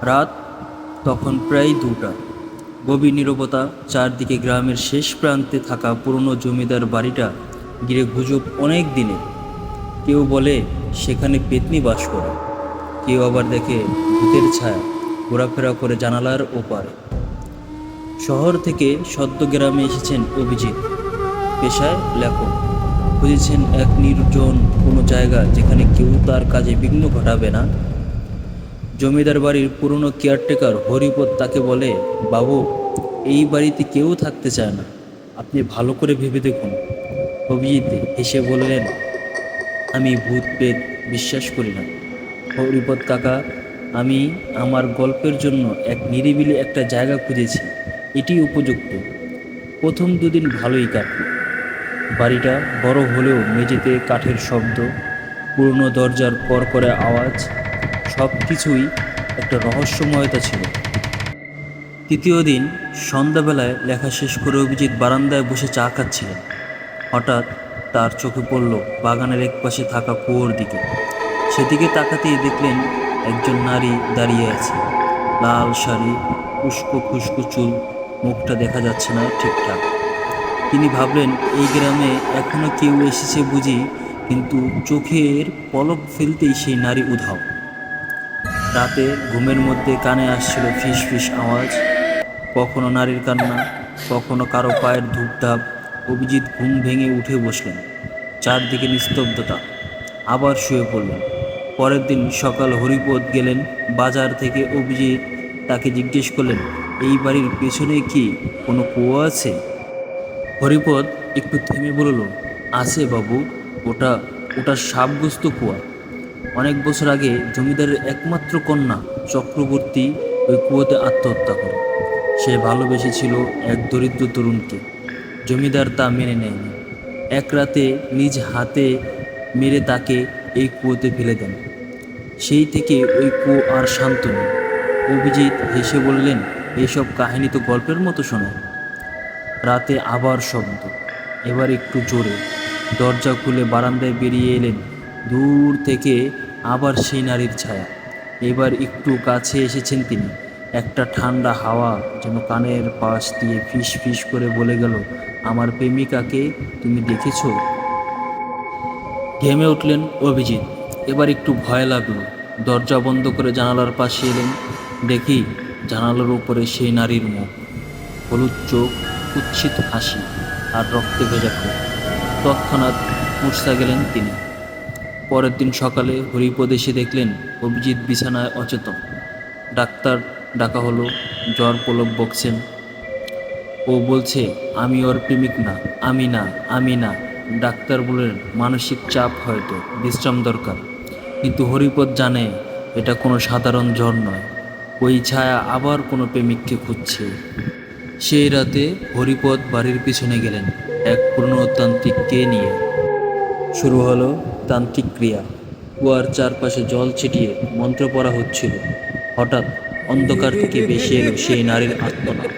রাত তখন প্রায় 2টা। গভীর নীরবতা, চারদিকে গ্রামের শেষ প্রান্তে থাকা পুরনো জমিদার বাড়িটা ঘিরে গুজব অনেক দিনের। কেউ বলে সেখানে পেতনি বাস করে, কেউ আবার দেখে ভূতের ছায়া ঘোরাফেরা করে জানালার ওপারে। শহর থেকে সদ্য গ্রামে এসেছেন অভিজিৎ, পেশায় লেখক। খুঁজেছেন এক নির্জন কোনো জায়গা যেখানে কেউ তার কাজে বিঘ্ন ঘটাবে না। জমিদার বাড়ির পুরনো কেয়ারটেকার হরিপদ তাকে বলে, বাবু, এই বাড়িতে কেউ থাকতে চায় না, আপনি ভালো করে ভেবে দেখুন। অভিজিৎ হেসে বললেন, আমি ভূত প্রেত বিশ্বাস করি না হরিপদ কাকা। আমি আমার গল্পের জন্য এক নিরিবিলি একটা জায়গা খুঁজেছি, এটি উপযুক্ত। প্রথম 2 দিন ভালোই কাটল। বাড়িটা বড় হলেও মেঝেতে কাঠের শব্দ, পুরনো দরজার কড়কড়ে আওয়াজ, সব কিছুই একটা রহস্যময়তা ছিল। তৃতীয় দিন সন্ধ্যাবেলায় লেখা শেষ করে অভিজিৎ বারান্দায় বসে চা খাচ্ছিলেন। হঠাৎ তার চোখে পড়ল বাগানের একপাশে থাকা কুয়োর দিকে। সেদিকে তাকাতেই দেখলেন একজন নারী দাঁড়িয়ে আছে। লাল শাড়ি, উস্কো খুস্কো চুল, মুখটা দেখা যাচ্ছে না ঠিকঠাক। তিনি ভাবলেন, এই গ্রামে এখনো কেউ এসেছে বুঝি, কিন্তু চোখের পলক ফেলতেই সেই নারী উধাও। রাতে ঘুমের মধ্যে কানে আসছিল ফিস ফিস আওয়াজ, কখনো নারীর কান্না, কখনো কারো পায়ের ধূপধাপ। অভিজিৎ ঘুম ভেঙে উঠে বসলেন। চারদিকে নিস্তব্ধতা। আবার শুয়ে পড়লেন। পরের দিন সকাল হরিপদ গেলেন বাজার থেকে। অভিজিৎ তাকে জিজ্ঞেস করলেন, এই বাড়ির পেছনে কি কোনো কুয়ো আছে? হরিপদ একটু থেমে বলল, আছে বাবু, ওটা ওটা সাপগ্রস্ত কুয়া। অনেক বছর আগে জমিদারের একমাত্র কন্যা চক্রবর্তী ওই কুয়োতে আত্মহত্যা করে। সে ভালোবেসেছিল এক দরিদ্র তরুণকে। জমিদার তা মেনে নেয়নি। এক রাতে নিজ হাতে মেরে তাকে এই কুয়োতে ফেলে দেন। সেই থেকে ওই কুয়ো আর শান্ত নেই। অভিজিৎ হেসে বললেন, এইসব কাহিনী তো গল্পের মতো শোনায়। রাতে আবার শব্দ, এবার একটু জোরে। দরজা খুলে বারান্দায় বেরিয়ে এলেন। দূর থেকে আবার সেই নারীর ছায়া। এবার একটু কাছে এসেছেন তিনি। একটা ঠান্ডা হাওয়া যেন কানের পাশ দিয়ে ফিস ফিস করে বলে গেল, আমার প্রেমিকাকে তুমি দেখেছ? ঘেমে উঠলেন অভিজিৎ। এবার একটু ভয় লাগলো। দরজা বন্ধ করে জানালার পাশে এলেন। দেখি জানালার উপরে সেই নারীর মুখ, হলুদ চোখ, কুৎসিত হাসি আর রক্তে ভেজা ঠোঁট। তৎক্ষণাৎ মুর্ছা গেলেন তিনি। পরের দিন সকালে হরিপদ এসে দেখলেন অভিজিৎ বিছানায় অচেতন। ডাক্তার ডাকা হলো। জ্বর প্রলোভ বকছেন। ও বলছে, আমি ওর প্রেমিক না, আমি না, আমি না। ডাক্তার বললেন, মানসিক চাপ, হয়তো বিশ্রাম দরকার। কিন্তু হরিপদ জানে এটা কোনো সাধারণ জ্বর নয়। ওই ছায়া আবার কোনো প্রেমিককে খুঁজছে। সেই রাতে হরিপদ বাড়ির পিছনে গেলেন এক পুরনোতান্ত্রিককে নিয়ে। শুরু হলো তান্ত্রিক ক্রিয়া। কুয়ার চারপাশে জল ছিটিয়ে মন্ত্র পড়া হচ্ছিল। হঠাৎ অন্ধকার থেকে ভেসে এলো সেই নারীর আর্তনাদ,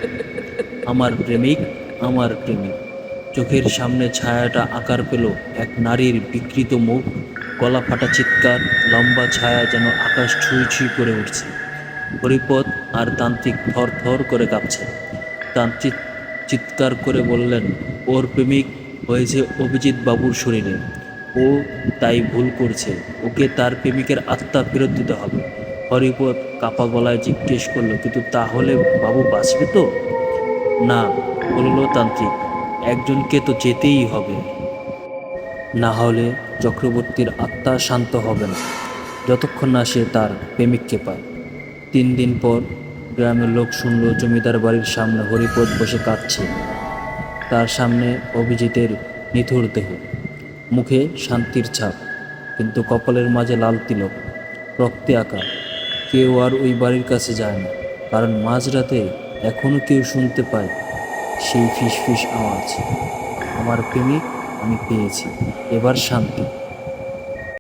আমার প্রেমিক, আমার প্রেমিক। চোখের সামনে ছায়াটা আকার পেল এক নারীর বিকৃত মুখ, গলা ফাটা চিৎকার, লম্বা ছায়া যেন আকাশ ছুঁই ছুঁই করে উঠছে। হরিপদ আর তান্ত্রিক থর থর করে কাঁপছে। তান্ত্রিক চিৎকার করে বললেন, ওর প্রেমিক হয়েছে অভিজিৎ বাবুর শরীরে। ও তাই ভুল করছে, ওকে তার প্রেমিকের আত্মা ফেরত দিতে হবে। হরিপদ কাপা গলায় জিজ্ঞেস করলো, কিন্তু তাহলে বাবু বাঁচবে তো? না, বলল তান্ত্রিক, একজনকে তো যেতেই হবে, না হলে চক্রবর্তীর আত্মা শান্ত হবে না যতক্ষণ না সে তার প্রেমিককে পায়। 3 দিন পর গ্রামের লোক শুনল জমিদার বাড়ির সামনে হরিপদ বসে কাঁদছে। তার সামনে অভিজিতের নিথুর দেহ, মুখে শান্তির ছাপ, কিন্তু কপালের মাঝে লাল তিলক, রক্তে আঁকা। কেউ আর ওই বাড়ির কাছে যায় না, কারণ মাঝরাতে এখনও কেউ শুনতে পায় সেই ফিস ফিস আওয়াজ, আমার প্রেমিক আমি পেয়েছি, এবার শান্তি।